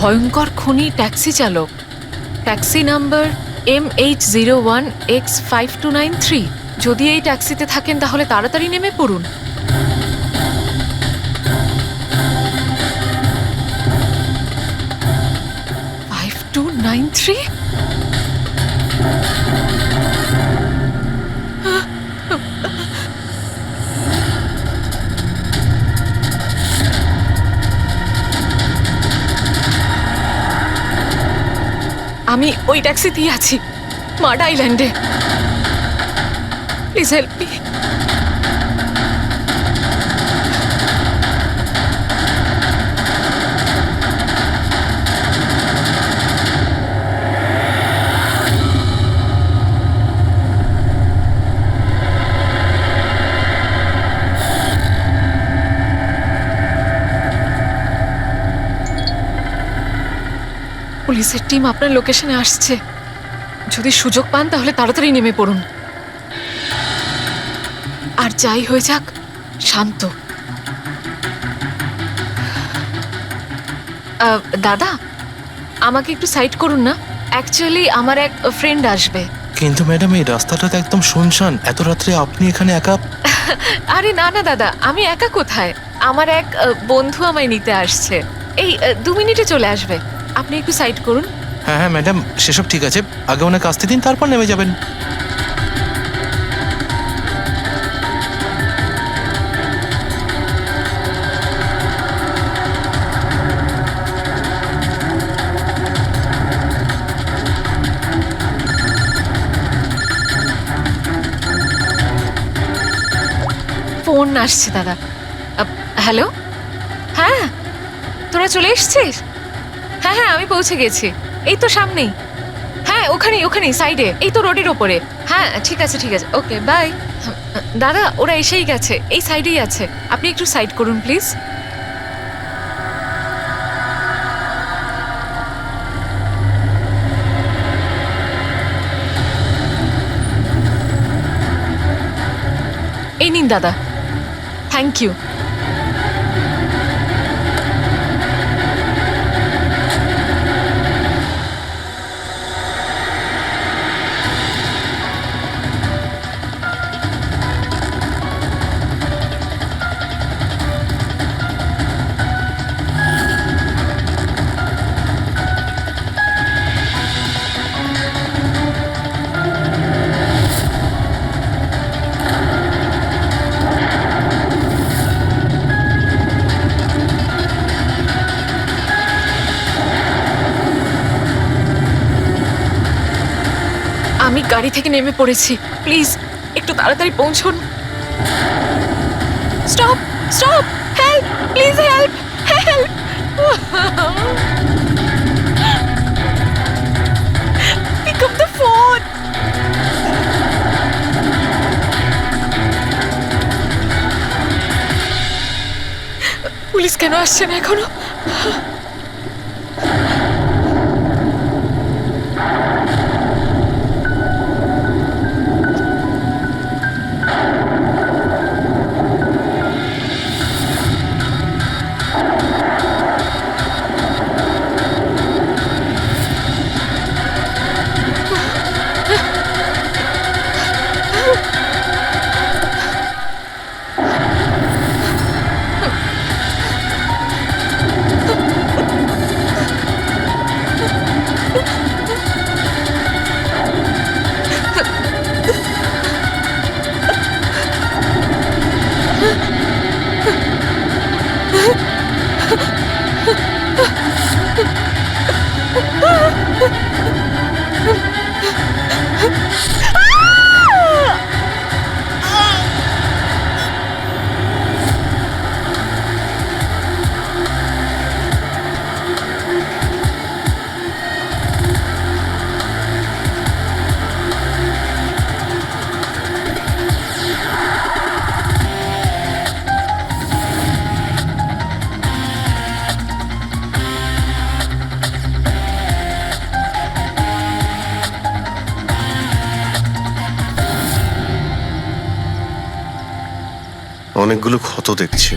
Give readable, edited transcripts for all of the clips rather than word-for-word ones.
ভয়ঙ্কর খুনি ট্যাক্সি চালক, ট্যাক্সি নাম্বার MH01X5293। যদি এই ট্যাক্সিতে থাকেন তাহলে তাড়াতাড়ি নেমে পড়ুন। $5293? আমি ওই ট্যাক্সিতেই আছি, মাড আইল্যান্ডে। Please help me. পুলিশের টিম আপনার লোকেশনে আসছে। যদি সুযোগ পান তাহলে তাড়াতাড়ি নেমে পড়ুন। আর যাই হয়ে যাক, শান্ত। দাদা, আমাকে একটু সাইড করুন না। অ্যাকচুয়ালি আমার এক ফ্রেন্ড আসবে। কিন্তু ম্যাডাম, এই রাস্তাটা তো একদম শুনশান। এত রাত্রে আপনি এখানে একা? আরে না না দাদা, আমি একা কোথায়? আমার এক বন্ধু আমায় নিতে আসছে। এই 2 মিনিটে চলে আসবে। আপনি একটু সাইড করুন। হ্যাঁ হ্যাঁ ম্যাডাম, সেসব ঠিক আছে। আগে ওনাকে আসতে দিন, তারপর নেমে যাবেন। ফোন আসছে দাদা। হ্যালো, হ্যাঁ তোরা চলে এসছিস? হ্যাঁ হ্যাঁ, আমি পৌঁছে গেছি। এই তো সামনেই। হ্যাঁ, ওখানেই সাইডে, এই তো রোডের ওপরে। হ্যাঁ ঠিক আছে ঠিক আছে, ওকে বাই। দাদা, ওরা এসেই গেছে, এই সাইডেই আছে। আপনি একটু সাইড করুন প্লিজ। এই নিন দাদা, থ্যাংক ইউ। আমি গাড়ি থেকে নেমে পড়েছি, প্লিজ একটু তাড়াতাড়ি পৌঁছুন। Stop stop, help please, help help. Pick up the phone. Police কেন আসছে না এখনো? অনেকগুলো ক্ষত দেখছি,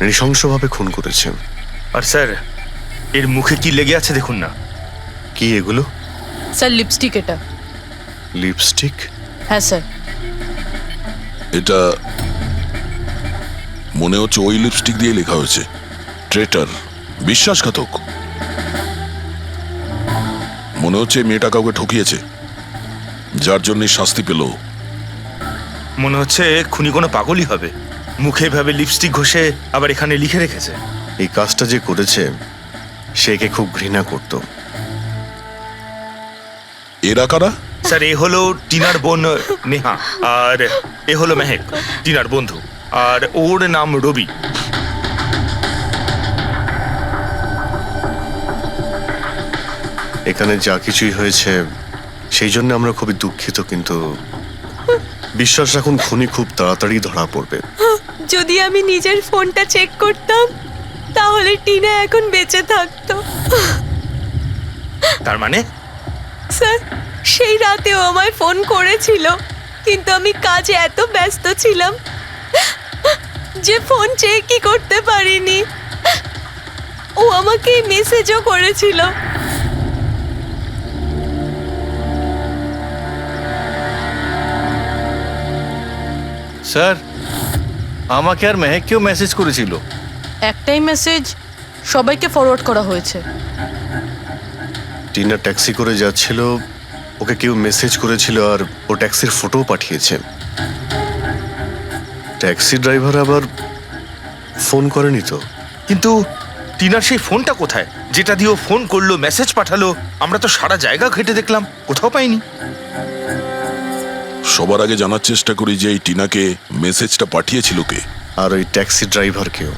নৃশংসভাবে খুন করেছেন। আর স্যার, এর মুখে কি লেগে আছে দেখুন না। কি এগুলো? স্যার লিপস্টিক এটা। লিপস্টিক? হ্যাঁ স্যার। এটা মনে হচ্ছে ওই লিপস্টিক দিয়ে লেখা হয়েছে ট্রেটার, বিশ্বাসঘাতক। মনে হচ্ছে এই মেয়েটা কাউকে ঠকিয়েছে, যার জন্য শাস্তি পেল। মনে হচ্ছে খুনি কোনো পাগলই হবে, মুখে ভাবে লিপস্টিক ঘষে আবার এখানে লিখে রেখেছে। এই কাজটা যে করেছে সে একে খুব ঘৃণা করত। এরা কারা? স্যার এ হলো টিনার বোন নেহা, আর এ হলো মেহেক, টিনার বন্ধু, আর ওর নাম রবি। এখানে যা কিছুই হয়েছে সেই জন্য আমরা খুবই দুঃখিত, কিন্তু বিশ্বাস রাখুন খুনি খুব তাড়াতাড়ি ধরা পড়বে। যদি আমি নিজের ফোনটা চেক করতাম তাহলে টিনা এখন বেঁচে থাকতো। তার মানে স্যার সেই রাতেও আমায় ফোন করেছিল, কিন্তু আমি কাজে এত ব্যস্ত ছিলাম যে ফোন চেকই করতে পারিনি। ও আমাকে মেসেজও করেছিল। স্যার, আমাকে আর মেহেককেও মেসেজ করেছিল। একটাই মেসেজ সবাইকে ফরওয়ার্ড করা হয়েছে। টিনা ট্যাক্সি করে যাচ্ছিল, ওকে কেউ মেসেজ করেছিল আর ও ট্যাক্সির ফটোও পাঠিয়েছে। ট্যাক্সি ড্রাইভার আবার ফোন করেনি তো। কিন্তু টিনার সেই ফোনটা কোথায়, যেটা দিয়ে ও ফোন করলো, মেসেজ পাঠালো? আমরা তো সারা জায়গা ঘেটে দেখলাম, কোথাও পাইনি। সবার আগে জানার চেষ্টা করি যে এই টিনাকে মেসেজটা পাঠিয়েছিল কে। আর ওই ট্যাক্সি ড্রাইভারকেও।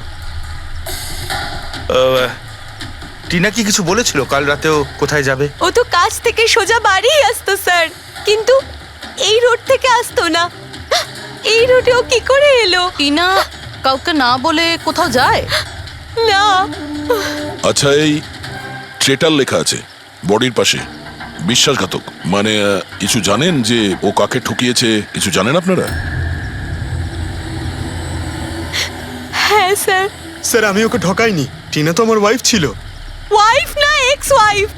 টিনা কি কিছু বলেছিল কাল রাতেও কোথায় যাবে? ও তো কাজ থেকে সোজা বাড়ি আসতো স্যার, কিন্তু এই রোড থেকে আসতো না। এই রোডে ও কি করে এলো? টিনা কাউকে না বলে কোথাও যায় না। আচ্ছা, এই ট্রেটার লেখা আছে বডির পাশে, বিশ্বাসঘাতক মানে কিছু জানেন যে ও কাকে ঠকিয়েছে? কিছু জানেন আপনারা? হ্যাঁ স্যার। স্যার আমি ওকে ঠকাইনি, টিনা তো আমার ওয়াইফ ছিল। ওয়াইফ না, এক্স ওয়াইফ,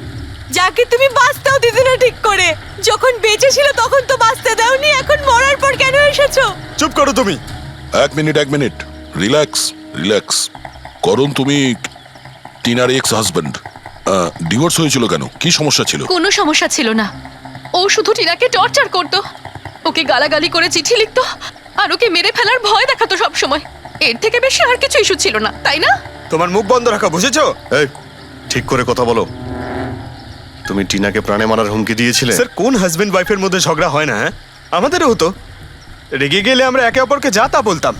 যাকে তুমি বাঁচতেও দিতে না ঠিক করে। যখন বেঁচে ছিল তখন তো বাঁচতে দাওনি, এখন মরার পর কেন এসেছো? চুপ করো তুমি। এক মিনিট, রিল্যাক্স রিল্যাক্স। করুন, তুমি টিনার এক্স হাজব্যান্ড, ডিভোর্স হয়েছিল কেন? কি সমস্যা ছিল? কোনো সমস্যা ছিল না, ও শুধু টিনাকে টর্চার করতো, ওকে গালাগালি করে চিঠি লিখতো আর ওকে মেরে ফেলার ভয় দেখাতো সব সময়। এর থেকে বেশি আর কিছু ইস্যু ছিল না, তাই না? তোমার মুখ বন্ধ রাখা, বুঝেছো? এই, ঠিক করে কথা বলো। তুমি টিনাকে প্রাণে মারার হুমকি দিয়েছিলে? স্যার কোন হাজবেন্ড ওয়াইফের মধ্যে ঝগড়া হয় না? হ্যাঁ, আমাদেরও হতো। রেগে গেলে আমরা একে অপরকে যা তা বলতাম।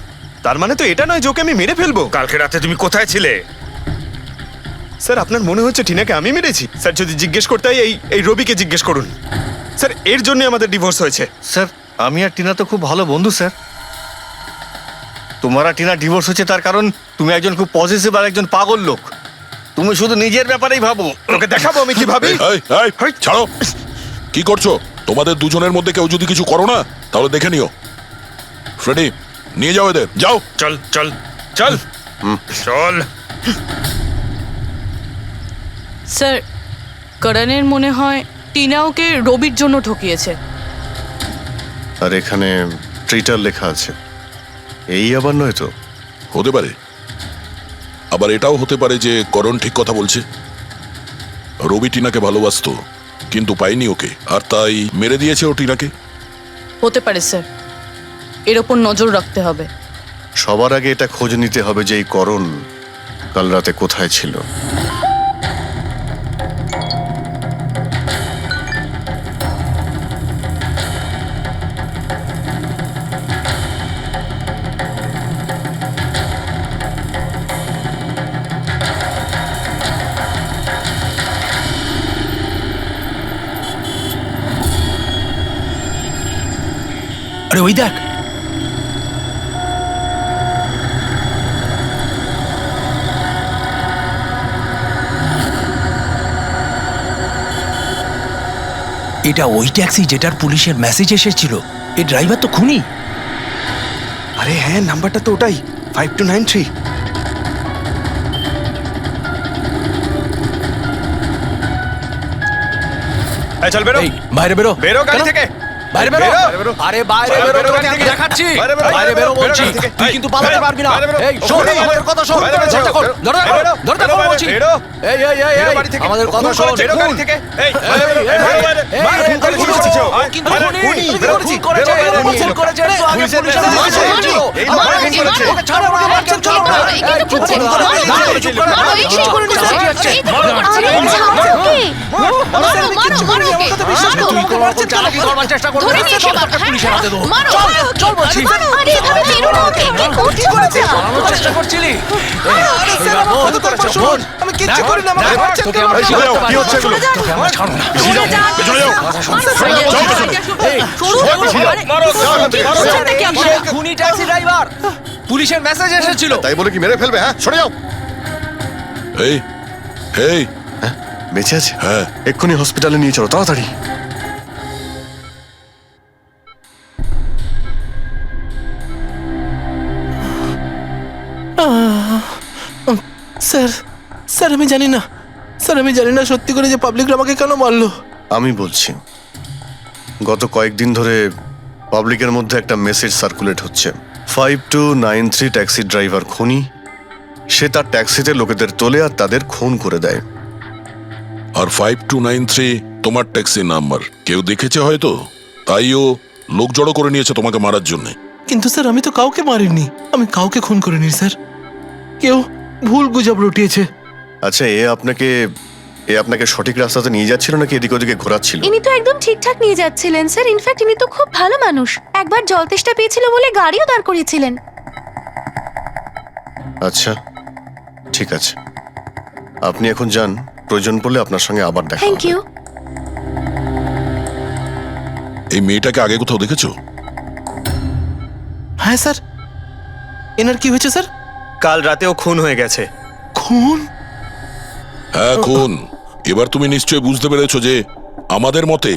তার মানে তো এটা নয় যে ওকে আমি মেরে ফেলবো। কালকে রাতে তুমি কোথায় ছিলে? স্যার আপনার মনে হচ্ছে টিনাকে আমি মেরেছি? স্যার যদি জিজ্ঞেস করতে হয় এই রবিকে জিজ্ঞেস করুন। স্যার এর জন্য আমাদের ডিভোর্স হয়েছে। স্যার, আমি আর টিনা তো খুব ভালো বন্ধু স্যার। তোমার আর টিনা ডিভোর্স হচ্ছে তার কারণ তুমি একজন খুব পজিটিভ আর একজন পাগল লোক। তুমি শুধু নিজের ব্যাপারেই ভাবো। ওকে দেখাবো আমি কি ভাবি। এই, ছাড়ো। কি করছো? তোমাদের দুজনের মধ্যে কেউ যদি কিছু করো না তাহলে দেখে নিও। ফ্রেডি, নিয়ে যাও এদের, যাও। চল চল চল চল। স্যার, করণের মনে হয় টিনা ওকে রবির জন্য ঠকিয়েছে। আর এখানে ট্রিটার লেখা আছে, এই আবার নয় তো? হতে পারে, আবার এটাও হতে পারে যে করণ ঠিক কথা বলছে। রবি টিনাকে ভালোবাসতো কিন্তু পাইনি ওকে, আর তাই মেরে দিয়েছে ও টিনাকে। হতে পারে স্যার, এর ওপর নজর রাখতে হবে। সবার আগে এটা খোঁজ নিতে হবে যে এই করণ কাল রাতে কোথায় ছিল। আরে ওই দেখ, এটা ওই ট্যাক্সি যেটার পুলিশের মেসেজ এসেছিল। এই ড্রাইভার তো খুনি। আরে হ্যাঁ, নাম্বারটা তো ওটাই, 5293। চল বেরো। এই, বাইরে বেরো। বেরো গাড়ি কেন? থেকে। বাইরে বেরো। বাইরে বেরো। আরে বাইরে বাইরে বেরো, বেরো তোকে গাড়ি আমি থেকে। দেখাচ্ছি। বাইরে বেরো, বাইরে বেরো বেরো বলছি। গাড়ি থেকে। তুই এই, কিন্তু পালাতে বাইরে, পারবি না। বাইরে বেরো। এই, শোন, ওখানে আমাদের কথা শোন। বাইরে বেরো, দরজা খোল, বেরো। দরজা খোল, বেরো, দরজা বেরো খোল বাইরে, বলছি। বেরো। এই, এই, এই, বেরো এই, বাড়ি থেকে। আমাদের কথা খুন শোন। করেছে, বেরো গাড়ি থেকে। এই, এই, এই, বেরো বাইরে। এই, বাইরে এই, খুন করে খুন করেছে। করেছে। আয়, কিন্তু বাইরে, খুনি, খুনি, খুন বেরো, করেছে। বেরো বাইরে, খুন খুনি। করেছে রে। আগে পুলিশের পুলিশের message message এসেছিল। এসেছিল। এই আমার বাইরে খুন খুন করেছে। ওকে ছাড়ো, আমার বাচ্চা ছাড়ো না। এই কিন্তু খুন করছে। করে মারো, দিয়েছে। মারো, চুপ করে মারো, এই সেই করে চুপ করে দিয়েছে। যাচ্ছে। এই তো করছে। মারো ওকে। মারো, মারো ওকে। মারো। তুই কোনো রকম চালাকি করবার চেষ্টা করবি ধরে না। নিয়ে এসে মার। তোকে পুলিশের হাতে দেবো। মারো। চল, চল বলছি। আরে এভাবে মেরো না ওকে। কি করছো তোমরা? পালানোর চেষ্টা করছিলি? আমি কিচ্ছু করি না, আমাকে মারছেন তোকে কেন? আমরা এই, ছাড়তে কি পারি না। হচ্ছে এগুলো? তোকে আমরা ছাড়বো না। চলে যাও, চলে যাও। এই, খুনি ট্যাক্সি ড্রাইভার, পুলিশের মেসেজ এসেছিল। তাই বলে কি মেরে ফেলবে? হ্যাঁ, সরে যাও। এই এই হ্যাঁ, বেঁচে আছে? হ্যাঁ। এক্ষুনি হসপিটালে নিয়ে চলো, তাড়াতাড়ি। স্যার স্যার আমি জানি না, স্যার আমি জানি না সত্যি করে যে পাবলিকরা আমাকে কেন মারলো। আমি বলছি, গত কয়েকদিন ধরে পাবলিকের মধ্যে একটা মেসেজ সার্কুলেট হচ্ছে। 5293 ট্যাক্সি ড্রাইভার খুনি। সে তার ট্যাক্সিতে লোকেদের তোলে আর তাদের খুন করে দেয়। আর 5293 তোমার ট্যাক্সি নাম্বার। কেউ দেখেছে হয়তো, তাইও লোক জড়ো করে নিয়েছে তোমাকে মারার জন্য। কিন্তু স্যার আমি তো কাউকে মারিনি, আমি কাউকে খুন করিনি স্যার। কেউ ভুল গুজব রটিয়েছে। আচ্ছা, এ আপনাকে সঠিক রাস্তাতে নিয়ে যাচ্ছিল নাকি এদিক ওদিকে ঘোরাচ্ছিল? ইনি তো একদম ঠিকঠাক নিয়ে যাচ্ছিলেন স্যার। ইনফ্যাক্ট ইনি তো খুব ভালো মানুষ। একবার জল তেষ্টা পেয়েছিল বলে গাড়িও দাঁড় করিয়েছিলেন। আচ্ছা, ঠিক আছে, আপনি এখন যান। প্রয়োজন পড়লে আপনার সঙ্গে আবার দেখা থ্যাংক হবে। ইউ। এই মেয়েটাকে আগে কোথাও দেখেছো? হ্যাঁ স্যার। এনার কি হয়েছে স্যার? কাল রাতেও খুন হয়ে গেছে। খুন? হ্যাঁ, খুন। এবার তুমি নিশ্চয়ই বুঝতে পেরেছো যে আমাদের মতে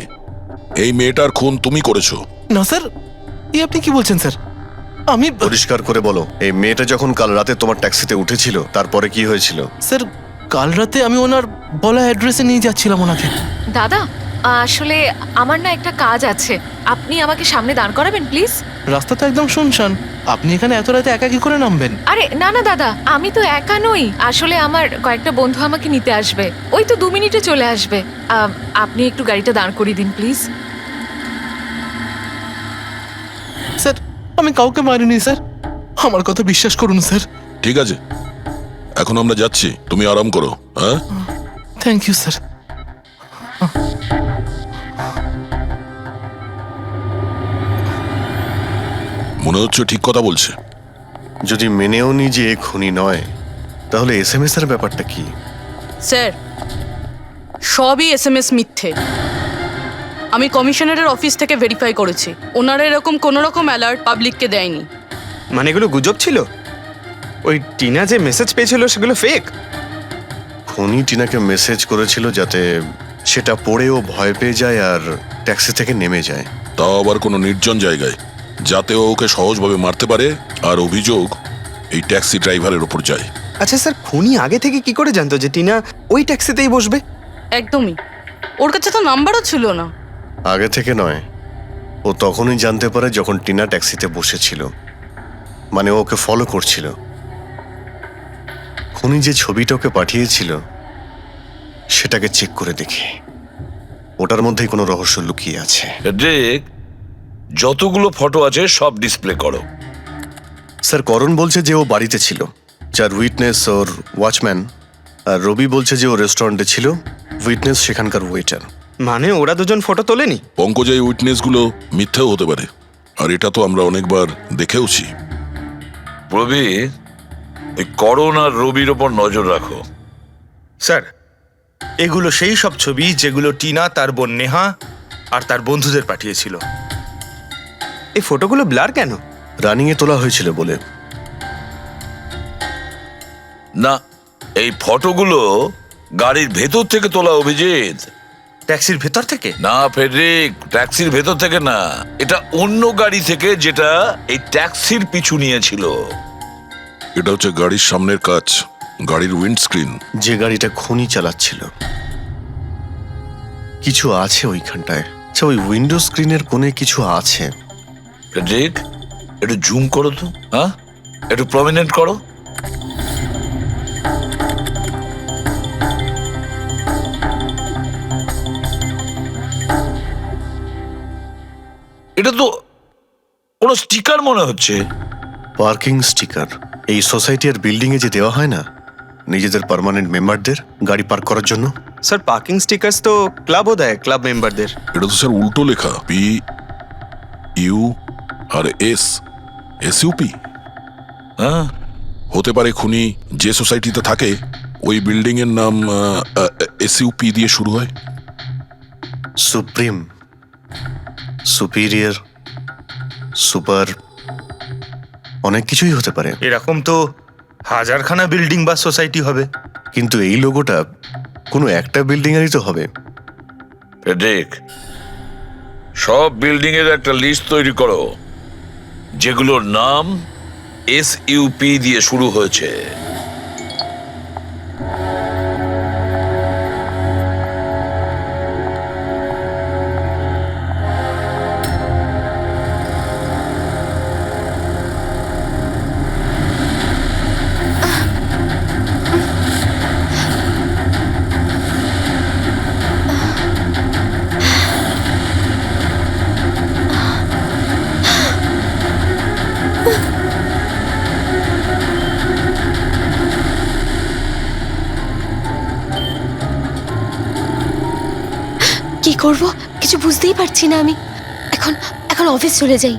এই মেয়েটার খুন তুমি করেছো। না স্যার, আপনি কি বলছেন স্যার? আমি পরিষ্কার করে বলো, এই মেয়েটা যখন কাল রাতে তোমার ট্যাক্সিতে উঠেছিল তারপরে কি হয়েছিল? স্যার কাল রাতে আমি ওনার বলা অ্যাড্রেসে নিয়ে যাচ্ছিলাম ওনাকে। দাদা আসলে আমার না একটা কাজ আছে, আপনি আমাকে সামনে দাঁড় করাবেন প্লিজ। রাস্তা তো একদম শুনশান, আপনি এখানে এত রাতে একা কি করে নামবেন? আরে না না দাদা, আমি তো একা নই। আসলে আমার কয়েকটা বন্ধু আমাকে নিতে আসবে, ওই তো 2 মিনিটে চলে আসবে। আপনি একটু গাড়িটা দাঁড় করিয়ে দিন প্লিজ। স্যার আমি কাউকে মারিনি স্যার, আমার কথা বিশ্বাস করুন স্যার। ঠিক আছে, এখন আমরা যাচ্ছি, তুমি আরাম করো। হ্যাঁ, থ্যাংক ইউ স্যার। মনে হচ্ছে ঠিক কথা বলছে। যদি মেনেও নি যে এ খুনি নয়, তাহলে এসএমএস এর ব্যাপারটা কি? স্যার সবই এসএমএস মিথ্যে। আমি কমিশনারের অফিস থেকে ভেরিফাই করেছি, ওনারা এরকম কোনো রকম অ্যালার্ট পাবলিককে দেয়নি। মানে এগুলো গুজব ছিল? ওই টিনা যে মেসেজ পেয়েছিল সেগুলো ফেক? খুনি টিনাকে মেসেজ করেছিল যাতে সেটা পড়েও ভয় পেয়ে যায় আর ট্যাক্সি থেকে নেমে যায়। তাও আবার কোনো নির্জন জায়গায়, যাতে ও ওকে সহজভাবে মারতে পারে আর অভিযোগ এই ট্যাক্সি ড্রাইভারের ওপর যায়। আচ্ছা স্যার, খুনি আগে থেকে কি করে জানতো যে টিনা ওই ট্যাক্সিতেই বসবে? একদমই, ওর কাছে তো নাম্বারও ছিল না। আগে থেকে নয়, ও তখনই জানতে পারে যখন টিনা ট্যাক্সিতে বসেছিল, মানে ও ওকে ফলো করছিল। খুনি যে ছবিটা ওকে পাঠিয়েছিল সেটাকে চেক করে দেখি, ওটার মধ্যেই কোনো রহস্য লুকিয়ে আছে। দেখ, যতগুলো ফটো আছে সব ডিসপ্লে করো। স্যার, করণ বলছে যে ও বাড়িতে ছিল, যার উইটনেস ওর ওয়াচম্যান, আর রবি বলছে যে ও রেস্টুরেন্টে ছিল, উইটনেস সেখানকার ওয়েটার। মানে ওরা দুজন ফটো তোলেনি? পঙ্কজ, এই উইটনেসগুলো মিথ্যেও হতে পারে, আর এটা তো আমরা অনেকবার দেখেওছি। রবি, এই করণ আর রবির ওপর নজর রাখো। স্যার, এগুলো সেই সব ছবি যেগুলো টিনা তার বোন নেহা আর তার বন্ধুদের পাঠিয়েছিল। এই ফটোগুলো ব্লার কেন? রানিংয়ে তোলা হয়েছিল বলে। না, এই ফটোগুলো গাড়ির ভেতর থেকে তোলা, অভিজিৎ। ট্যাক্সির ভেতর থেকে? না ফেডরিক, ট্যাক্সির ভেতর থেকে না, এটা অন্য গাড়ি থেকে যেটা এই ট্যাক্সির পিছু নিয়েছিল। এটা হচ্ছে গাড়ির সামনের কাচ, গাড়ির উইন্ডস্ক্রিন। যে গাড়িটা খুনি চালাচ্ছিল। কিছু আছে ওইখানটায়। আচ্ছা, ওই উইন্ডো স্ক্রিনের কোণে কিছু আছে। ফ্রেডরিক, একটু জুম করো তো, হ্যাঁ, একটু প্রমিনেন্ট করো। এটা তো কোনো স্টিকার মনে হচ্ছে। Parking sticker. এই সোসাইটির বিল্ডিং এ যে দেওয়া হয় না নিজেদের পার্মানেন্ট মেম্বারদের গাড়ি পার্ক করার জন্য। স্যার পার্কিং স্টিকার্স তো ক্লাবও দেয়, ক্লাব মেম্বারদের। এটা তো স্যার উল্টো লেখা, P U R S, SUP. হ্যাঁ, হতে পারে খুনি যে সোসাইটিতে থাকে ওই বিল্ডিং এর নাম এসইউপি দিয়ে শুরু হয়। সুপ্রিম, সুপিরিয়র, সুপার, অনেক কিছুই হতে পারে। এরকম তো হাজারখানা বিল্ডিং বা সোসাইটি হবে। কিন্তু এই লোগোটা কোনো একটা বিল্ডিং এরই তো হবে। ফ্রেডরিক, সব বিল্ডিং এর একটা লিস্ট তৈরি করো যেগুলোর নাম এসইউপি দিয়ে শুরু হয়েছে। কি করব কিছু বুঝতেই পারছি না আমি। এখন এখন অফিস চলে যাই।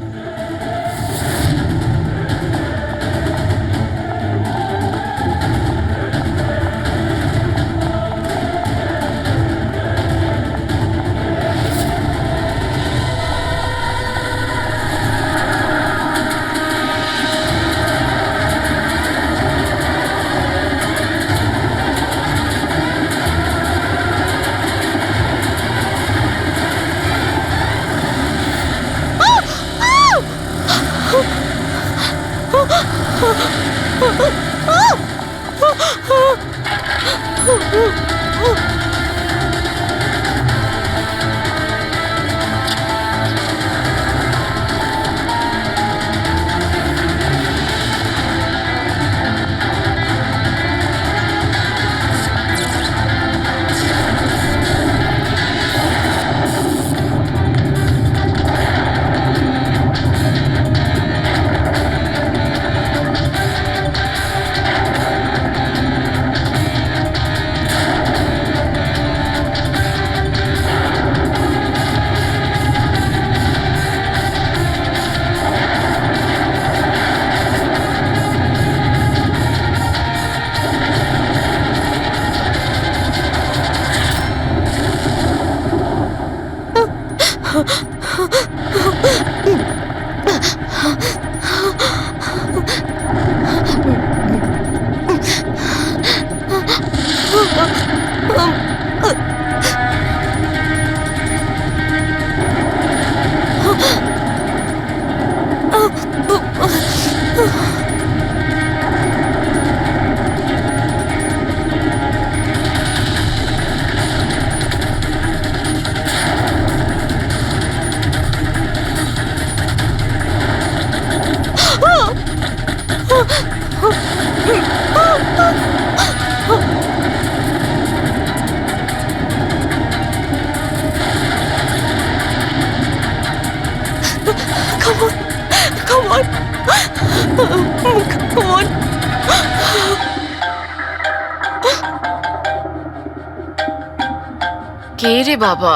কে রে বাবা?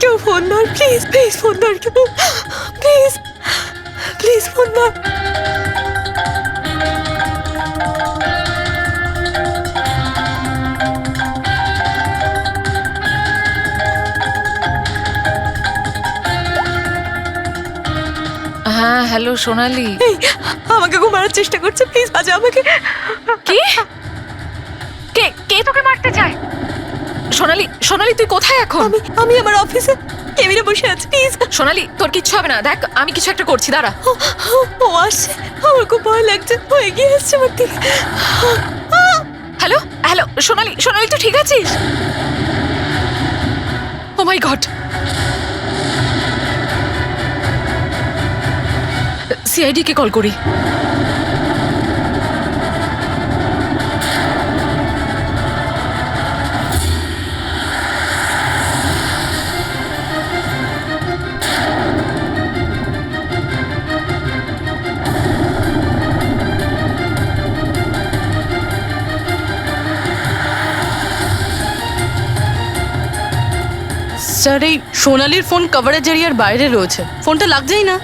কেউ ফোন ধর প্লিজ, প্লিজ ফোন ধর কেউ, প্লিজ প্লিজ ফোন ধর। হ্যাঁ হ্যালো সোনালি। এই আমাকে খুব মারার চেষ্টা করছে, প্লিজ বাজা আমাকে। কি? কে কে তোকে মারতে চায়? সোনালি, সোনালি তুই কোথায় এখন? আমি আমার অফিসে কেবিনে বসে আছি, প্লিজ। সোনালি তোর কিচ্ছু হবে না, দেখ আমি কিছু একটা করছি, দাঁড়া। ও আসছে, আমার খুব ভয় লাগছে, ও এগিয়ে আসছে আমার দিকে। হ্যালো হ্যালো সোনালি, সোনালি তুই ঠিক আছিস? মাই গড, সিআইডি কে কল করি। স্যার এই সোনালির ফোন কভারেজ এরিয়ার বাইরে রয়েছে, ফোনটা লাগছেই না।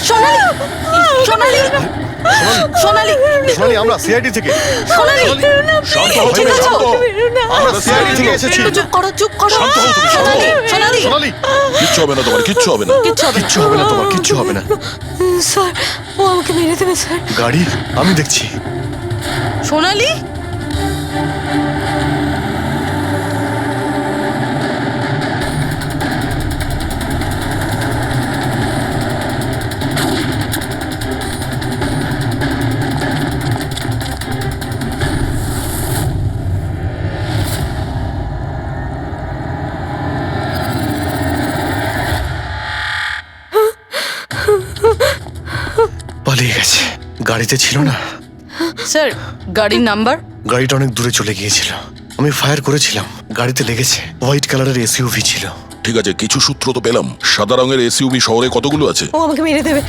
সোনালি, সোনালি, সোনালি, সোনালি, আমরা সিআইডি থেকে। সোনালি, শান্ত হও ঠিক তুমি, আছো? শান্ত হও। আমরা সিআইডি থেকে এসেছি। একটু চুপ করো, চুপ করো। শান্ত হও তুমি, শান্ত সোনালি, হও। সোনালি, সোনালি, কিচ্ছু হবে না তোমার, কিচ্ছু হবে না। কিচ্ছু হবে না। কিচ্ছু হবে না তোমার, কিচ্ছু হবে না। স্যার ও আমাকে মেরে দেবে স্যার। গাড়ি আমি দেখছি। সোনালি, পালিয়ে গেছে, গাড়িতে ছিল না। স্যার গাড়ির নাম্বার? গাড়িটা অনেক দূরে চলে গিয়েছিল, আমি ফায়ার করেছিলাম, গাড়িতে লেগেছে। হোয়াইট কালারের এসইউভি ছিল। ঠিক আছে, কিছু সূত্র তো পেলাম। সাদা রঙের এসইউভি শহরে কতগুলো আছে? ও আমাকে মেরে দেবে,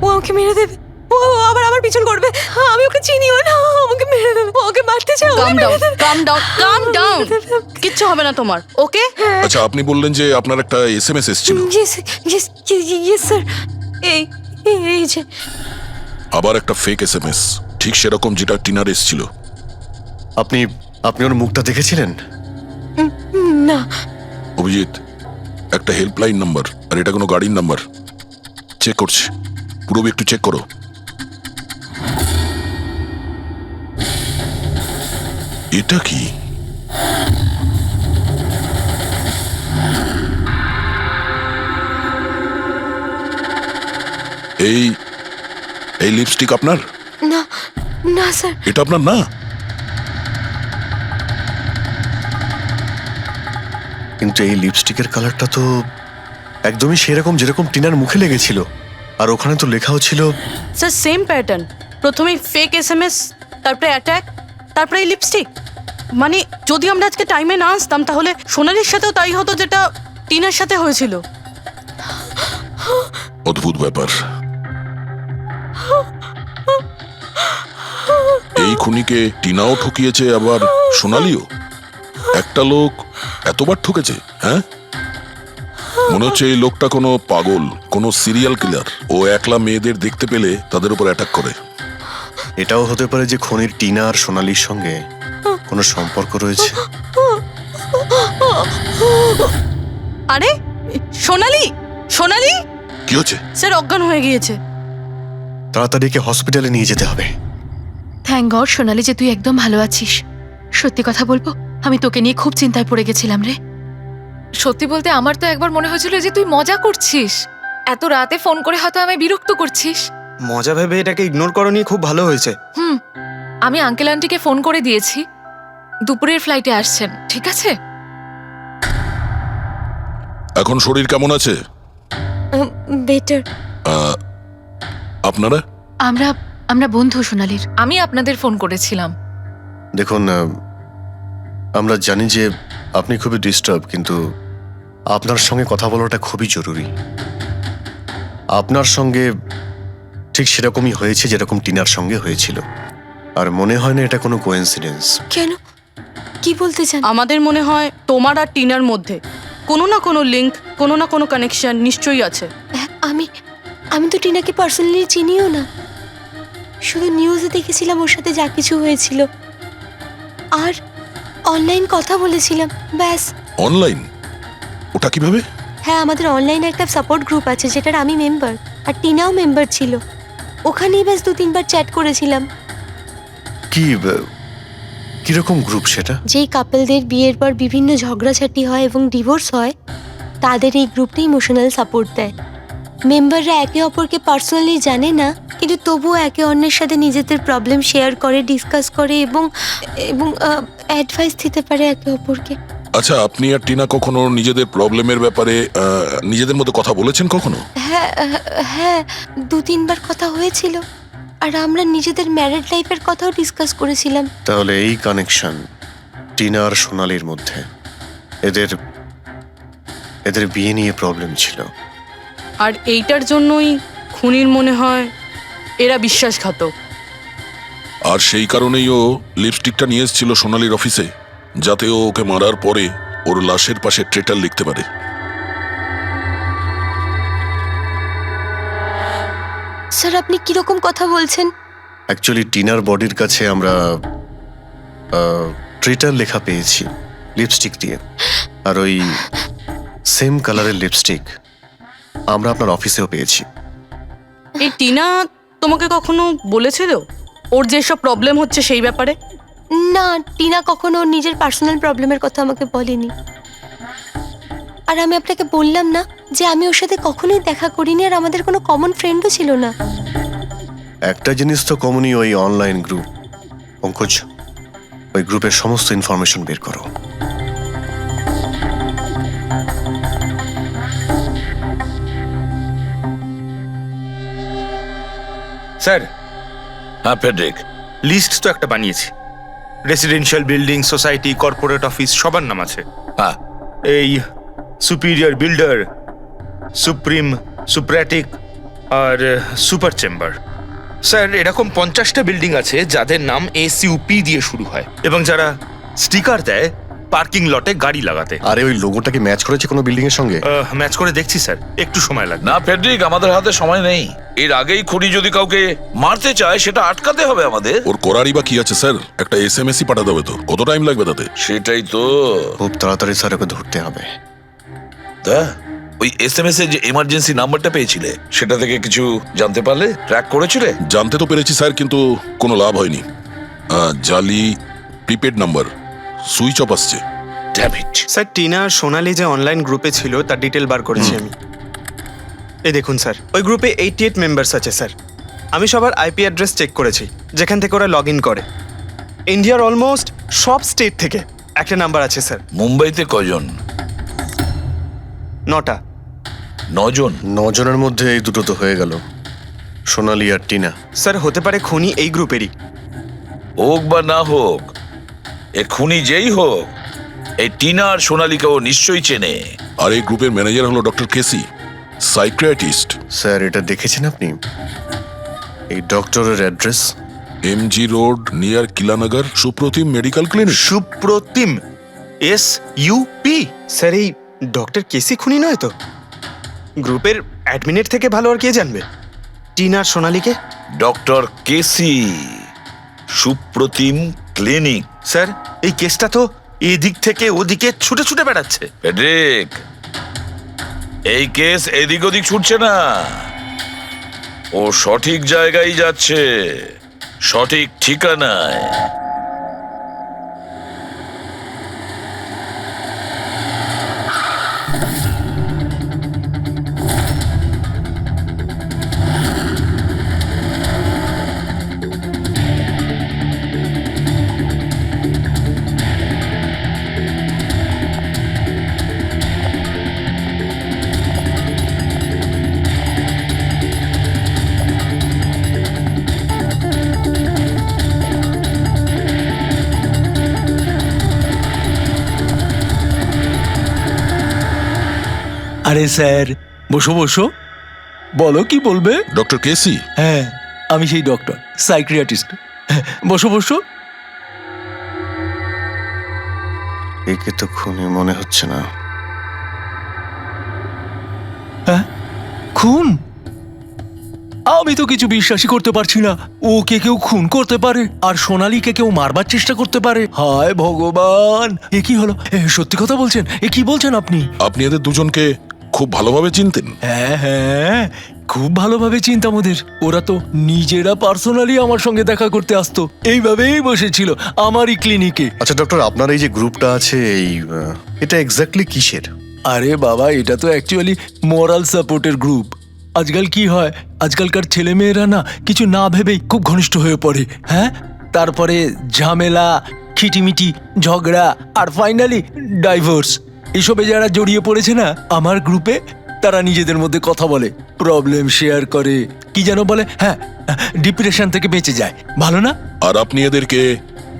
ও আমাকে মেরে দেবে, ও আবার আমার পিছন করবে। আমি ওকে চিনিও না, ও আমাকে মেরে দেবে, ও ওকে মারতে চাও। কাম ডাউন, কাম ডাউন, কাম ডাউন। কিচ্ছু হবে না তোমার, ওকে? আচ্ছা, আপনি বললেন যে আপনার একটা এসএমএস এসেছিল। Yes sir. এই এই যে আবার একটা ফেক এসএমএস, ঠিক সেরকম যেটা টিনার এসেছিল। আপনি আপনি ওর মুখটা দেখেছিলেন? না। অভিজিৎ, একটা হেল্পলাইন নাম্বার, আর এটা কোনো গাড়ির নাম্বার। চেক করছি, পুরো একটু চেক করো। এটা কি? এই এই লিপস্টিক আপনার? না না স্যার। এটা আপনার না? কিন্তু এই লিপস্টিকের কালারটা তো একদমই সেরকম যেরকম টিনার মুখে লেগেছিল, আর ওখানে তো লেখাও ছিল। স্যার সেম প্যাটার্ন, প্রথমে ফেক এসএমএস, তারপরে অ্যাটাক, তারপরে এই লিপস্টিক। মানে যদি আমরা আজকে টাইমে না আসতাম তাহলে সোনালির সাথেও তাই হতো যেটা টিনার সাথে হয়েছিল। অদ্ভুত ব্যাপার। এই খুনিকে টিনাও ঠকিয়েছে, আবার সোনালিও। একটা লোক এতবার ঠকেছে, হ্যাঁ? মনে হচ্ছে এই লোকটা কোনো পাগল, কোনো সিরিয়াল কিলার। ও একলা মেয়েদের দেখতে পেলে তাদের উপর অ্যাটাক করে। এটাও হতে পারে যে খনির টিনা আর সোনালির সঙ্গে কোনো সম্পর্ক রয়েছে। আরে সোনালি, সোনালি! কি হচ্ছে? স্যার অজ্ঞান হয়ে গিয়েছে। তাড়াতাড়ি একে হসপিটালে নিয়ে যেতে হবে। থ্যাংক গড সোনালি যে তুই একদম ভালো আছিস। সত্যি কথা বলবো, আমি তোকে নিয়ে খুব চিন্তায় পড়ে গেছিলাম রে। সত্যি বলতে আমার তো একবার মনে হয়েছিল যে তুই মজা করছিস, এত রাতে ফোন করে হয়তো আমি বিরক্ত করছিস। মজা ভেবে এটাকে ইগনোর করনি, খুব ভালো হয়েছে। আমি আঙ্কেল আন্টিকে ফোন করে দিয়েছি, দুপুরের ফ্লাইটে আসছেন, ঠিক আছে? এখন শরীর কেমন আছে? বেটার। আপনারা? আমরা বন্ধু সোনালির। আমি আপনাদের ফোন করেছিলাম। দেখুন, আমরা জানি যে আপনি খুবই ডিস্টার্ব, কিন্তু আপনার সঙ্গে কথা বলাটা খুবই জরুরি। আপনার সঙ্গে ঠিক সেরকমই হয়েছে যেরকম টিনার সঙ্গে হয়েছিল, আর মনে হয় না এটা কোনো কোইন্সিডেন্স। কেন, কি বলতে চান? আমাদের মনে হয় তোমার আর টিনার মধ্যে কোনো না কোনো লিঙ্ক, কোনো না কোনো কানেকশন নিশ্চয়ই আছে। আমি আমি তো টিনাকে পার্সোনালি চিনিও না, শুধু নিউজে দেখেছিলাম ওর সাথে যা কিছু হয়েছিল, আর অনলাইন কথা বলেছিলাম, ব্যাস। অনলাইন? ওটা কিভাবে? হ্যাঁ, আমাদের অনলাইনে একটা সাপোর্ট গ্রুপ আছে যেটার আমি মেম্বার, আর টিনাও মেম্বার ছিল। ওখানেই ব্যাস 2-3 বার চ্যাট করেছিলাম। কিরকম গ্রুপ সেটা? যেই কাপলদের বিয়ের পর বিভিন্ন ঝগড়াঝাটি হয় এবং ডিভোর্স হয়, তাদের এই গ্রুপটা ইমোশনাল সাপোর্ট দেয়। মেম্বাররা একে অপরকে পার্সোনালি জানে না, কিন্তু তবুও একে অন্যের সাথে নিজেদের প্রবলেম শেয়ার করে, ডিসকাস করে এবং এবং অ্যাডভাইস দিতে পারে একে অপরকে। আচ্ছা, আপনি আর টিনা কখনো নিজেদের প্রবলেমের ব্যাপারে নিজেদের মধ্যে কথা বলেছেন কখনো? হ্যাঁ হ্যাঁ, 2-3 বার কথা হয়েছিল, আর আমরা নিজেদের ম্যারিড লাইফের কথাও ডিসকাস করেছিলাম। তাহলে এই কানেকশন টিনা আর সোনালির মধ্যে, এদের বিয়ে নিয়ে প্রবলেম ছিল। আর এইটার জন্যই খুনির মনে হয় এরা বিশ্বাসঘাতক। আর সেই কারণেই ও লিপস্টিকটা নিয়ে এসেছিল সোনালির অফিসে, যাতে ও ওকে মারার পরে ওর লাশের পাশে ট্রেটার লিখতে পারে। স্যার, আপনি কিরকম কথা বলছেন? অ্যাকচুয়ালি টিনার বডির কাছে আমরা ট্রেটার লেখা পেয়েছি লিপস্টিক দিয়ে, আর ওই সেম কালারের লিপস্টিক আমরা আপনার অফিসেও পেয়েছি। এই টিনা তোমাকে কখনো বলেছিল ওর যেসব প্রবলেম হচ্ছে সেই ব্যাপারে? না, টিনা কখনো ওর নিজের পার্সোনাল প্রবলেমের কথা আমাকে বলেনি। আর আমি আপনাকে বললাম না যে আমি ওর সাথে কখনোই দেখা করিনি, আর আমাদের কোনো কমন ফ্রেন্ডও ছিল না। একটা জিনিস তো কমনই, ওই অনলাইন গ্রুপ। পঙ্কজ, ওই গ্রুপের সমস্ত ইনফরমেশন বের করো। স্যার, হ্যাঁ ফেডরিক, লিস্ট তো একটা বানিয়েছি। Residential building, society, corporate office সবার নাম আছে। হ্যাঁ এই সুপিরিয়র বিল্ডার, সুপ্রিম, সুপ্রাটিক আর সুপার চেম্বার। স্যার, এরকম 50টা বিল্ডিং আছে যাদের নাম ACUP দিয়ে শুরু হয়, এবং যারা স্টিকার দেয় পার্কিং লটে গাড়ি লাগাতে। আরে ওই লোগোটা কি ম্যাচ করেছে কোনো বিল্ডিং এর সঙ্গে? ম্যাচ করে দেখছি স্যার, একটু সময় লাগবে। না ফেডরিক, আমাদের হাতে সময় নেই। এর আগেই খুনি যদি কাউকে মারতে চায় সেটা আটকাতে হবে আমাদের। ওর করারই বা কি আছে স্যার? একটা SMS-ই পাঠাতে হবে তো, কত টাইম লাগবে তাতে? সেটাই তো। খুব তাড়াতাড়ি স্যার ওকে ধরতে হবে। তা ওই SMS এ যে এমার্জেন্সি নাম্বারটা পেয়েছিলে, সেটা থেকে কিছু জানতে পারলে? ট্র্যাক করেছিলে? জানতে তো পেরেছি স্যার, কিন্তু কোনো লাভ হয়নি। জালি প্রিপেড নাম্বার, সুইচ অফ আসছে। Damn it. স্যার, টিনা আর সোনালি যে অনলাইন গ্রুপে ছিল তার ডিটেল বার করেছি আমি। এই দেখুন স্যার, ওই গ্রুপে 88 মেম্বার্স আছে স্যার। আমি সবার IP অ্যাড্রেস চেক করেছি যেখান থেকে ওরা লগ ইন করে। ইন্ডিয়ার অলমোস্ট সব স্টেট থেকে একটা নাম্বার আছে স্যার। মুম্বাইতে কজন? 9টা। 9 জন? 9 জনের মধ্যে এই দুটো তো হয়ে গেল, সোনালি আর টিনা। স্যার, হতে পারে খুনি এই গ্রুপেরই। হোক বা না হোক, এ খুনি যেই হোক, এই টিনা আর সোনালিকে ও নিশ্চয়ই চেনে। আর এই গ্রুপের ম্যানেজার হলো ডক্টর কেসি, সাইকিয়াট্রিস্ট। স্যার, এটা দেখেছেন আপনি? এই ডক্টরের address MG road near Kilanagar, Supratim medical clinic. Supratim, SUP। Sir, এই ডক্টর কেসি খুনি নয় তো? গ্রুপের অ্যাডমিনের থেকে ভালো আর কে জানবে টিনা আর সোনালিকে? ডক্টর কেসি, সুপ্রতিম ক্লিনিক। স্যার, এই কেসটা তো এদিক থেকে ওদিকে ছুটে ছুটে বেড়াচ্ছে। ফেডরিক, এই কেস এদিক ওদিক ছুটছে না, ও সঠিক জায়গায় যাচ্ছে, সঠিক ঠিকানায়। আরে স্যার, বসো বসো। বলো কি বলবে? ডক্টর কেসি, হ্যাঁ, আমি সেই ডক্টর, সাইকিয়াট্রিস্ট। বসো বসো। একে তো খুনি মনে হচ্ছে না। হ্যাঁ, খুন? আমি তো কিছু বিশ্বাসই করতে পারছি না। ওকে কেউ খুন করতে পারে আর সোনালীকে কেউ মারবার চেষ্টা করতে পারে? হায় ভগবান, এ কি হলো? সত্যি কথা বলছেন? এ কি বলছেন আপনি? আপনি এদের দুজনকে খুব ভালোভাবে চিনতেন? হ্যাঁ হ্যাঁ, খুব ভালোভাবে চিনতাম ওদের। ওরা তো নিজেরা পার্সোনালি আমার সঙ্গে দেখা করতে আসতো, এইভাবেই বসেছিল আমারই ক্লিনিকে। আচ্ছা ডক্টর, আপনার এই যে গ্রুপটা আছে, এটা এক্স্যাক্টলি কিসের? আরে বাবা, এটা তো অ্যাকচুয়ালি মোরাল সাপোর্টের গ্রুপ। আজকাল কি হয়, আজকালকার ছেলেমেয়েরা না কিছু না ভেবেই খুব ঘনিষ্ঠ হয়ে পড়ে। হ্যাঁ, তারপরে ঝামেলা, খিটিমিটি, ঝগড়া আর ফাইনালি ডাইভোর্স। এসবে যারা জড়িয়ে পড়েছে না আমার গ্রুপে, তারা নিজেদের মধ্যে কথা বলে, প্রবলেম শেয়ার করে, কি যেন বলে, হ্যাঁ, ডিপ্রেশন থেকে বেঁচে যায়। ভালো না? আর আপনি এদেরকে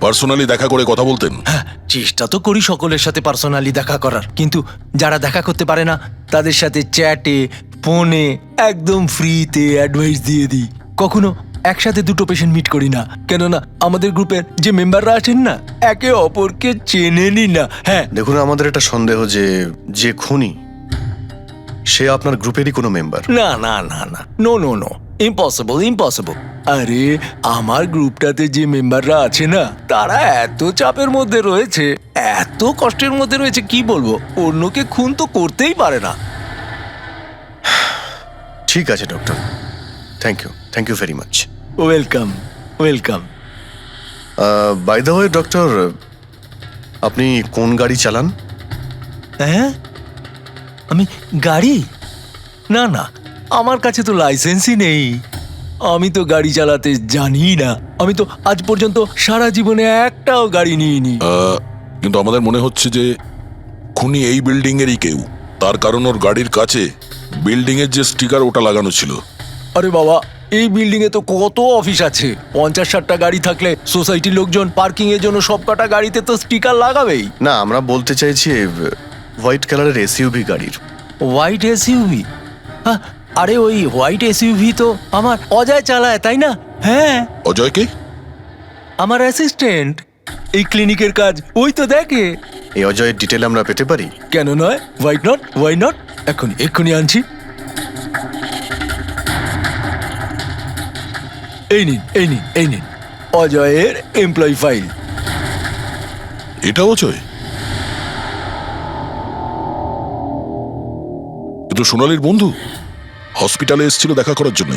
পার্সোনালি দেখা করে কথা বলতেন? হ্যাঁ, চেষ্টা তো করি সকলের সাথে পার্সোনালি দেখা করার, কিন্তু যারা দেখা করতে পারে না তাদের সাথে চ্যাটে, ফোনে একদম ফ্রিতে অ্যাডভাইস দিয়ে দিই। কখনো একসাথে দুটো পেশেন্ট মিট করি না, কেননা আমাদের গ্রুপের যে মেম্বাররা আছেন না একে অপরকে চেনেনি না। হ্যাঁ, দেখুন, আমাদের একটা সন্দেহ যে খুনি সে আপনার গ্রুপেরই কোনো মেম্বার। না না না না, no no no, impossible impossible. আরে আমার গ্রুপটাতে যে মেম্বাররা আছে না তারা এত চাপের মধ্যে রয়েছে, এত কষ্টের মধ্যে রয়েছে, কি বলবো, অন্যকে খুন তো করতেই পারে না। ঠিক আছে doctor, thank you very much. Welcome welcome. By the way doctor, আপনি কোন গাড়ি চালান? হ্যাঁ, আমি গাড়ি? না না, আমার কাছে তো লাইসেন্সই নেই। আমি তো গাড়ি চালাতে জানি না। আমি তো আজ পর্যন্ত সারা জীবনে একটাও গাড়ি নিইনি। কিন্তু আমাদের মনে হচ্ছে যে খুনি এই বিল্ডিং এরই কেউ, তার কারণ ওর গাড়ির কাছে বিল্ডিং এর যে স্টিকার ওটা লাগানো ছিল। আরে বাবা, এই বিল্ডিং এ তো কত অফিস আছে, 50-60টা গাড়ি থাকলে সোসাইটির লোকজন পার্কিং এর জন্য সব কটা গাড়িতে তো স্টিকার লাগাবেই। না, আমরা বলতে চাইছি হোয়াইট কালারের এসইউভি গাড়ির। White SUV? হ্যাঁ, আরে ওই হোয়াইট এসইউভি তো আমার অজয় চালায়, তাই না? হ্যাঁ, অজয়কে? আমার অ্যাসিস্ট্যান্ট, এই ক্লিনিকের কাজ ওই তো দেখে। এই অজয়ের ডিটেল আমরা পেতে পারি? কেন নয়, ওয়াই নট, এক্ষুনি আনছি। এই নিন অজয়ের এমপ্লয়ি ফাইল। এটা অজয়? কিন্তু সোনালীর বন্ধু হসপিটালে এসেছিল দেখা করার জন্য।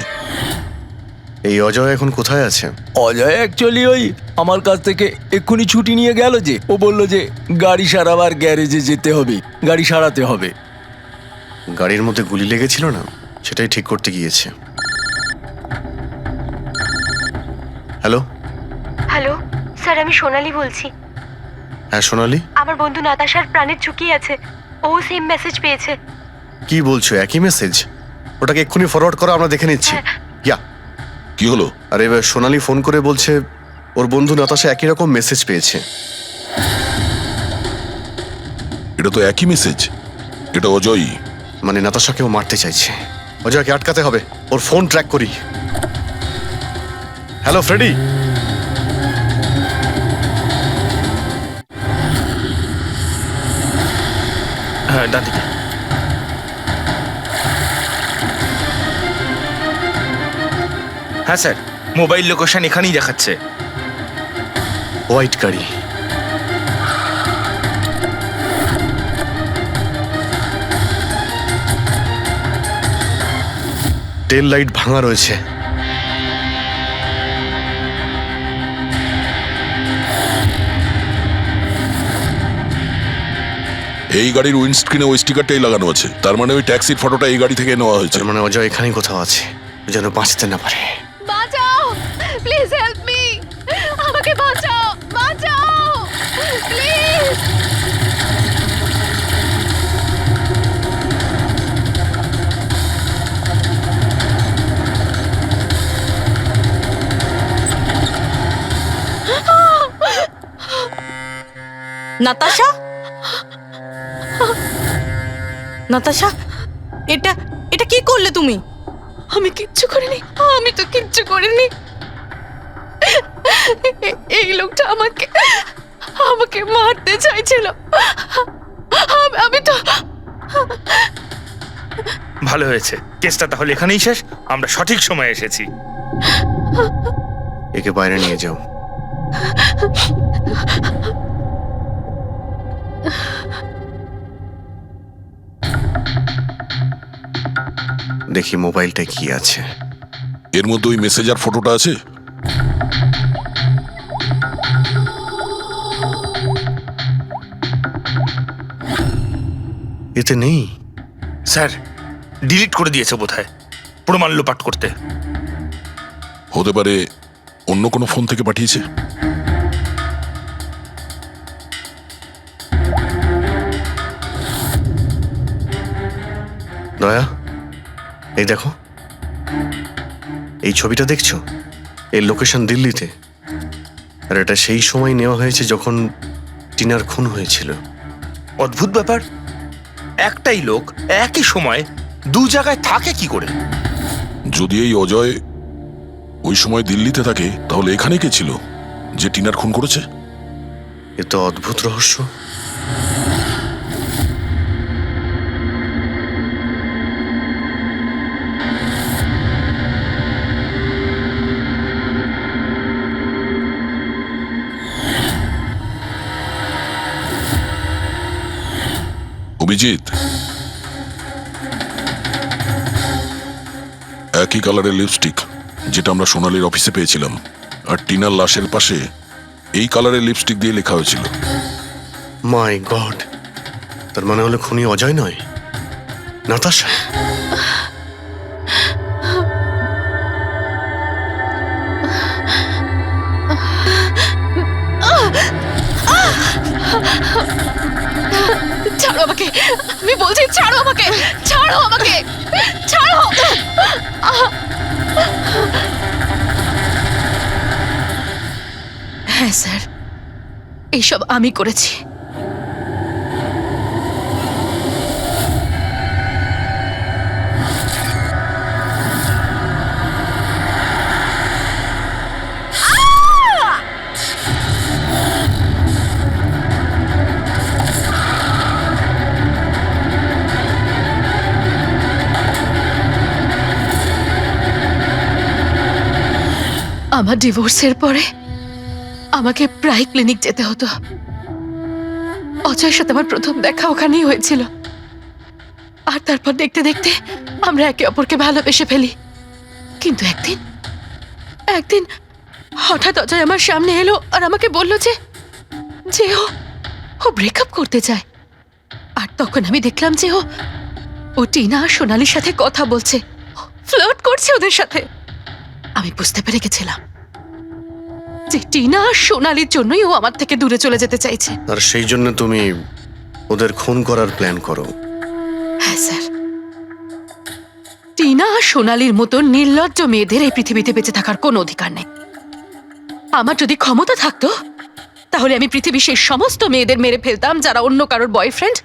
এই অজয় এখন কোথায় আছে? অজয় অ্যাকচুয়ালি ওই আমার কাছ থেকে এক্ষুনি ছুটি নিয়ে গেল, যে ও বলল যে গাড়ি সারাবার গ্যারেজে যেতে হবে, গাড়ি সারাতে হবে। গাড়ির মধ্যে গুলি লেগেছিল না, সেটাই ঠিক করতে গিয়েছে। হ্যালো হ্যালো স্যার, আমি সোনালি বলছি। হ্যাঁ সোনালি, আমার বন্ধু নাতাশার প্রাণের ঝুঁকি আছে, ও সেম মেসেজ পেয়েছে। কি বলছো? একই মেসেজ? ওটাকে এক্ষুনি ফরওয়ার্ড করো, আমরা দেখে নিচ্ছি। ইয়া, কি হলো? আরে এবার সোনালি ফোন করে বলছে ওর বন্ধু নাতাশা একই রকম মেসেজ পেয়েছে। এটা তো একই মেসেজ, এটা অজয়ই। মানে নাতাশাকেও মারতে চাইছে। অজয়কে আটকাতে হবে, ওর ফোন ট্র্যাক করি। Hello Freddy. হ্যাঁ, ডান দিকে। হ্যাঁ স্যার, মোবাইল লোকেশন এখানেই দেখাচ্ছে। হোয়াইট গাড়ি। টেল লাইট ভাঙা রয়েছে। এই গাড়ির উইন্ডস্ক্রিনে ওই স্টিকারটাই লাগানো আছে, তার মানে ওই ট্যাক্সির ফটোটা এই গাড়ি থেকে নেওয়া হয়েছে। তার মানে অজয় এখানেই কোথাও আছে, যেন বাঁচতে না পারে। বাঁচাও, প্লিজ হেল্প মি, আমাকে বাঁচাও প্লিজ। নাতাশা, নাতাশা, এটা এটা কি করলে তুমি? আমি কিচ্ছু করিনি, আমি তো কিচ্ছু করিনি। এই লোকটা আমাকে আমাকে মারতে চাইছিল। আমি তো ভালো হয়েছে, কেসটা তাহলে এখানেই শেষ। আমরা সঠিক সময়ে এসেছি। একে বাইরে নিয়ে যাও। দেখি মোবাইলটা কি আছে। এর মধ্যে ওই মেসেজ আর ফটোটা আছে? এতে নেই। স্যার, ডিলিট করে দিয়েছে বোধহয় প্রমাণ লোপাট করতে। হতে পারে অন্য কোনো ফোন থেকে পাঠিয়েছে। দয়া, এই দেখো, এই ছবিটা দেখছো? এর লোকেশন দিল্লিতে, আর এটা সেই সময় নেওয়া হয়েছে যখন টিনার খুন হয়েছিল। অদ্ভুত ব্যাপার, একটাই লোক একই সময় দু জায়গায় থাকে কি করে? যদি এই অজয় ওই সময় দিল্লিতে থাকে, তাহলে এখানে কে ছিল যে টিনার খুন করেছে? এ তো অদ্ভুত রহস্য। অভিজিৎ, একই কালারের লিপস্টিক যেটা আমরা সোনালীর অফিসে পেয়েছিলাম, আর টিনার লাশের পাশে এই কালারের লিপস্টিক দিয়ে লেখা হয়েছিল। মাই গড, তার মানে হলো খুনি অজয় নয়, নাতাশা। ছাড়ো আমাকে, আমি বলছি ছাড়ো আমাকে, ছাড়ো আমাকে, ছাড়ো। হ্যাঁ স্যার, এইসব আমি করেছি। আমার ডিভোর্সের পরে আমাকে প্রায় ক্লিনিক যেতে হতো। অজয়ের সাথে আমার প্রথম দেখা ওখানেই হয়েছিল, আর তারপর দেখতে দেখতে আমরা একে অপরকে ভালোবেসে ফেলি। কিন্তু একদিন হঠাৎ অজয় আমার সামনে এলো আর আমাকে বলল যে ও ব্রেকআপ করতে চায়। আর তখন আমি দেখলাম যে ও টিনা আর সোনালীর সাথে কথা বলছে, ফ্লার্ট করছে ওদের সাথে। আমি বুঝতে পেরে গেছিলাম যে টিনা আর সোনালীর জন্যই ও আমার থেকে দূরে চলে যেতে চাইছে। আর সেই জন্য তুমি ওদের খুন করার প্ল্যান করো? হ্যাঁ স্যার, টিনা আর সোনালীর মতো নির্লজ্জ মেয়েদের এই পৃথিবীতে বেঁচে থাকার কোনো অধিকার নেই। আমার যদি ক্ষমতা থাকতো, তাহলে আমি পৃথিবীর সেই সমস্ত মেয়েদের মেরে ফেলতাম যারা অন্য কারোর বয়ফ্রেন্ড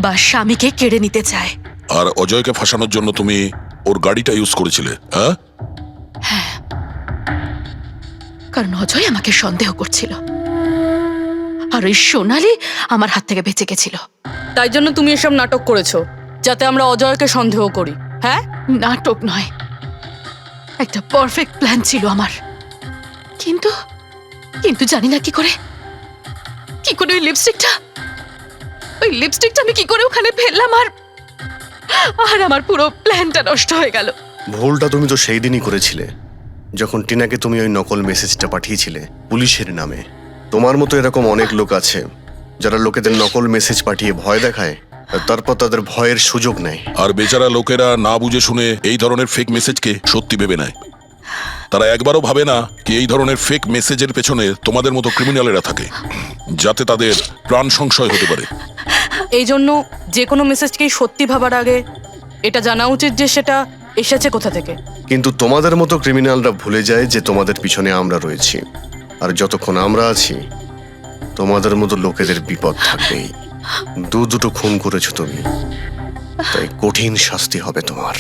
বা স্বামীকে কেড়ে নিতে চায়। আর অজয়কে ফাঁসানোর জন্য তুমি ওর গাড়িটা ইউজ করেছিলে? হ্যাঁ, কারণ অজয় আমাকে সন্দেহ করছিল, আর ওই সোনালী আমার হাত থেকে বেঁচে গেছিল। তাই জন্য তুমি এসব নাটক করেছো যাতে আমরা অজয়কে সন্দেহ করি? হ্যাঁ, নাটক নয়, একটা পারফেক্ট প্ল্যান ছিল আমার। কিন্তু কিন্তু জানি না কি করে ওই লিপস্টিকটা আমি কি করে ওখানে ফেললাম, আর আমার পুরো প্ল্যানটা নষ্ট হয়ে গেল। ভুলটা তুমি তো সেই দিনই করেছিলে, যখন টিনাকে তুমি ওই নকল মেসেজটা পাঠিয়েছিলে পুলিশের নামে। তোমার মতো এরকম অনেক লোক আছে যারা লোকেদের নকল মেসেজ পাঠিয়ে ভয় দেখায়, আর তারপর তাদের ভয়ের সুযোগ নেয়। আর বেচারা লোকেরা না বুঝে শুনে এই ধরনের ফেক মেসেজকে সত্যি ভেবে নেয়। তারা একবারও ভাবে না কি এই ধরনের ফেক মেসেজের পেছনে তোমাদের মতো ক্রিমিনালেরা থাকে, যাতে তাদের প্রাণ সংশয় হতে পারে। এই জন্য যে কোনো মেসেজকেই সত্যি ভাবার আগে এটা জানা উচিত যে সেটা এসেছে কোথা থেকে। কিন্তু তোমাদের মতো ক্রিমিনালরা ভুলে যায় যে তোমাদের পিছনে আমরা রয়েছি, আর যতক্ষণ আমরা আছি তোমাদের মতো লোকেদের বিপদ থাকবেই। দুটো খুন করেছো তুমি, তাই কঠিন শাস্তি হবে তোমার।